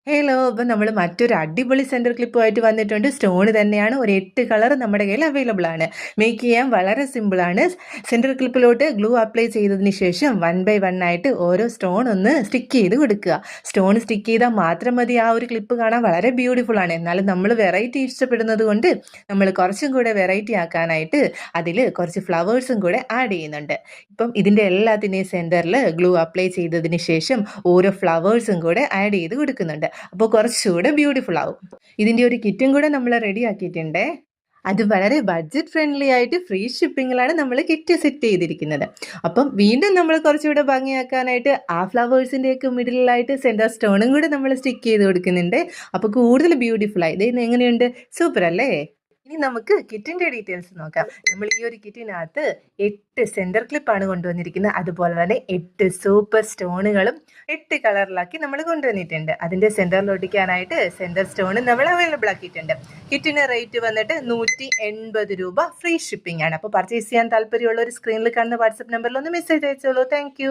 Hello! ഇപ്പം നമ്മൾ മറ്റൊരു അടിപൊളി സെന്റർ ക്ലിപ്പുമായിട്ട് വന്നിട്ടുണ്ട്. സ്റ്റോൺ തന്നെയാണ്. ഒരു 8 കളർ നമ്മുടെ കയ്യിൽ അവൈലബിൾ ആണ്. മേക്ക് ചെയ്യാൻ വളരെ സിമ്പിളാണ്. സെന്റർ ക്ലിപ്പിലോട്ട് ഗ്ലൂ അപ്ലൈ ചെയ്തതിന് ശേഷം 1 ബൈ 1 ആയിട്ട് ഓരോ സ്റ്റോൺ ഒന്ന് സ്റ്റിക്ക് ചെയ്ത് കൊടുക്കുക. സ്റ്റോൺ സ്റ്റിക്ക് ചെയ്താൽ മാത്രം മതി ആ ഒരു ക്ലിപ്പ് കാണാൻ വളരെ ബ്യൂട്ടിഫുൾ ആണ്. എന്നാലും നമ്മൾ വെറൈറ്റി ഇഷ്ടപ്പെടുന്നത് കൊണ്ട് നമ്മൾ കുറച്ചും കൂടെ വെറൈറ്റി ആക്കാനായിട്ട് അതിൽ കുറച്ച് ഫ്ലവേഴ്സും കൂടെ ആഡ് ചെയ്യുന്നുണ്ട്. ഇപ്പം ഇതിൻ്റെ എല്ലാത്തിൻ്റെയും സെന്ററിൽ ഗ്ലൂ അപ്ലൈ ചെയ്തതിന് ശേഷം ഓരോ ഫ്ലവേഴ്സും കൂടെ ആഡ് ചെയ്ത് കൊടുക്കുന്നുണ്ട്. അപ്പോൾ കുറച്ചുകൂടെ ബ്യൂട്ടിഫുൾ ആവും. ഇതിൻ്റെ ഒരു കിറ്റും കൂടെ നമ്മൾ റെഡി ആക്കിയിട്ടുണ്ടേ. അത് വളരെ ബഡ്ജറ്റ് ഫ്രണ്ട്ലി ആയിട്ട് ഫ്രീ ഷിപ്പിങ്ങിലാണ് നമ്മൾ കിറ്റ് സെറ്റ് ചെയ്തിരിക്കുന്നത്. അപ്പം വീണ്ടും നമ്മൾ കുറച്ചുകൂടെ ഭംഗിയാക്കാനായിട്ട് ആ ഫ്ലവേഴ്സിൻ്റെയൊക്കെ മിഡിലായിട്ട് സെൻറ്റർ സ്റ്റോണും കൂടെ നമ്മൾ സ്റ്റിക്ക് ചെയ്ത് കൊടുക്കുന്നുണ്ട്. അപ്പോൾ കൂടുതൽ ബ്യൂട്ടിഫുൾ ആയി. ഇത് എങ്ങനെയുണ്ട്? സൂപ്പർ അല്ലേ? ഇനി നമുക്ക് കിറ്റിന്റെ ഡീറ്റെയിൽസ് നോക്കാം. നമ്മൾ ഈ ഒരു കിറ്റിനകത്ത് 8 സെന്റർ ക്ലിപ്പാണ് കൊണ്ടുവന്നിരിക്കുന്നത്. അതുപോലെ തന്നെ 8 സൂപ്പർ സ്റ്റോണുകളും 8 കളറിലാക്കി നമ്മൾ കൊണ്ടുവന്നിട്ടുണ്ട്. അതിന്റെ സെന്ററിൽ ഒട്ടിക്കാനായിട്ട് സെന്റർ സ്റ്റോൺ നമ്മൾ അവൈലബിൾ ആക്കിയിട്ടുണ്ട്. കിറ്റിന് റേറ്റ് വന്നിട്ട് 180 രൂപ ഫ്രീ ഷിപ്പിംഗ് ആണ്. അപ്പോൾ പർച്ചേസ് ചെയ്യാൻ താല്പര്യമുള്ള ഒരു സ്ക്രീനിൽ കാണുന്ന വാട്സപ്പ് നമ്പറിൽ ഒന്ന് മെസ്സേജ് അയച്ചോളൂ. താങ്ക്